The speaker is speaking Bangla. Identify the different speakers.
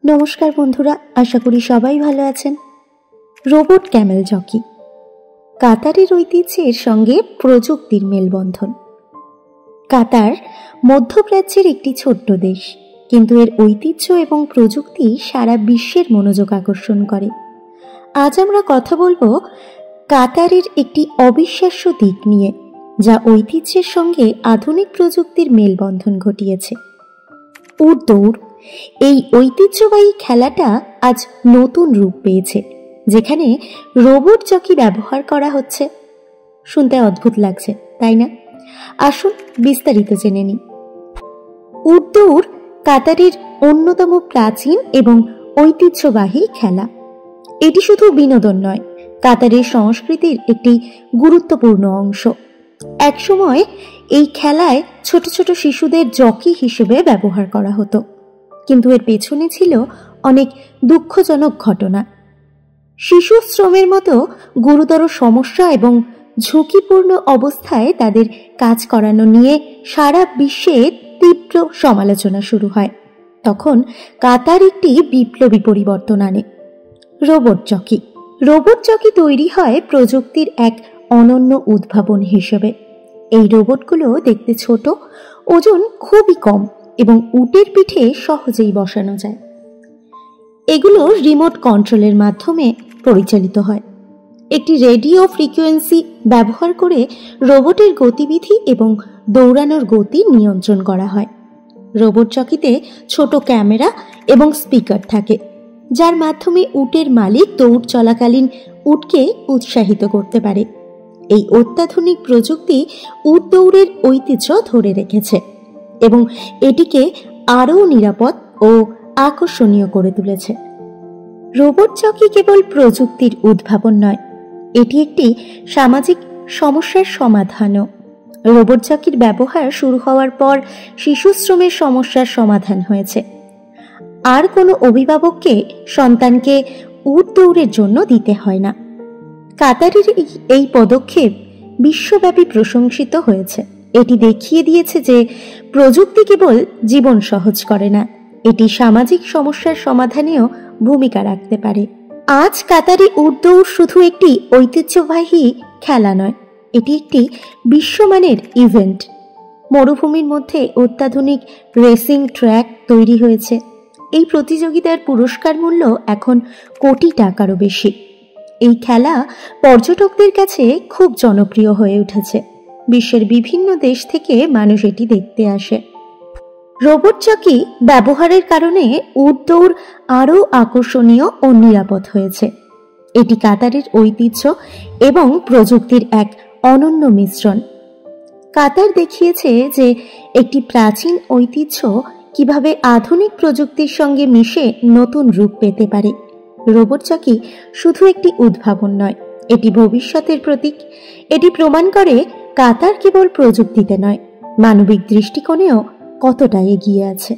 Speaker 1: নমস্কার বন্ধুরা, আশা করি সবাই ভালো আছেন। Robot Camel jockey. কাতারের ঐতিহ্যের সঙ্গে প্রযুক্তির মেলবন্ধন। কাতার মধ্যপ্রাচ্যের একটি ছোট্ট দেশ, কিন্তু এর ঐতিহ্য এবং প্রযুক্তি সারা বিশ্বের মনোযোগ আকর্ষণ করে। আজ আমরা কথা বলবো কাতারের একটি অবিশ্বাস্য দিক নিয়ে, যা ঐতিহ্যের সঙ্গে আধুনিক প্রযুক্তির মেলবন্ধন ঘটিয়েছে। উট দৌড়। এই ঐতিহ্যবাহী খেলাটা আজ নতুন রূপ পেয়েছে, যেখানে রোবট জকি ব্যবহার করা হচ্ছে। শুনতে অদ্ভুত লাগছে, তাই না? আসুন বিস্তারিত জেনে নিই। উট দৌড় কাতারের অন্যতম প্রাচীন এবং ঐতিহ্যবাহী খেলা। এটি শুধু বিনোদন নয়, কাতারের সংস্কৃতির একটি গুরুত্বপূর্ণ অংশ। একসময় এই খেলায় ছোট ছোট শিশুদের জকি হিসেবে ব্যবহার করা হতো, কিন্তু এর পেছনে ছিল অনেক দুঃখজনক ঘটনা। শিশু শ্রমের মতো গুরুতর সমস্যা এবং ঝুঁকিপূর্ণ অবস্থায় তাদের কাজ করানো নিয়ে সারা বিশ্বে তীব্র সমালোচনা শুরু হয়। তখন কাতার একটি বিপ্লবী পরিবর্তন আনে। Robot jockey. রোবট জকি তৈরি হয় প্রযুক্তির এক অনন্য উদ্ভাবন হিসেবে। এই রোবটগুলো দেখতে ছোট, ওজন খুবই কম এবং উটের পিঠে সহজেই বসানো যায়। এগুলো রিমোট কন্ট্রোলের মাধ্যমে পরিচালিত হয়। একটি রেডিও ফ্রিকোয়েন্সি ব্যবহার করে রোবটের গতিবিধি এবং দৌড়ানোর গতি নিয়ন্ত্রণ করা হয়। রোবট চকিতে ছোট ক্যামেরা এবং স্পিকার থাকে, যার মাধ্যমে উটের মালিক দৌড় চলাকালীন উটকে উৎসাহিত করতে পারে। এই অত্যাধুনিক প্রযুক্তি উট দৌড়ের ঐতিহ্য ধরে রেখেছে এবং এটিকে আরও নিরাপদ ও আকর্ষণীয় করে তুলেছে। রোবট জকি কেবল প্রযুক্তির উদ্ভাবন নয়, এটি একটি সামাজিক সমস্যার সমাধানও। রোবট জকির ব্যবহার শুরু হওয়ার পর শিশু শ্রমের সমস্যার সমাধান হয়েছে। আর কোনো অভিভাবককে সন্তানকে উট দৌড়ের জন্য দিতে হয় না। কাতারের এই পদক্ষেপ বিশ্বব্যাপী প্রশংসিত হয়েছে। এটি দেখিয়ে দিয়েছে যে প্রযুক্তি কেবল জীবন সহজ করে না, এটি সামাজিক সমস্যার সমাধানেও ভূমিকা রাখতে পারে। আজ কাতারে উট দৌড় শুধু একটি ঐতিহ্যবাহী খেলা নয়, এটি একটি বিশ্বমানের ইভেন্ট। মরুভূমির মধ্যে অত্যাধুনিক রেসিং ট্র্যাক তৈরি হয়েছে। এই প্রতিযোগিতার পুরস্কার মূল্য এখন কোটি টাকারও বেশি। এই খেলা পর্যটকদের কাছে খুব জনপ্রিয় হয়ে উঠেছে। বিশ্বের বিভিন্ন দেশ থেকে মানুষ এটি দেখতে আসে। রোবট জকি ব্যবহারের কারণে উট দৌড় আরও আকর্ষণীয় ও নিরাপদ হয়েছে। এটি কাতারের ঐতিহ্য এবং প্রযুক্তির এক অনন্য মিশ্রণ। কাতার দেখিয়েছে যে একটি প্রাচীন ঐতিহ্য কিভাবে আধুনিক প্রযুক্তির সঙ্গে মিশে নতুন রূপ পেতে পারে। রোবট জকি শুধু একটি উদ্ভাবন নয়, এটি ভবিষ্যতের প্রতীক। এটি প্রমাণ করে কাতার কেবল প্রযুক্তিতে নয়, মানবিক দৃষ্টিকোণেও কতটা এগিয়ে আছে।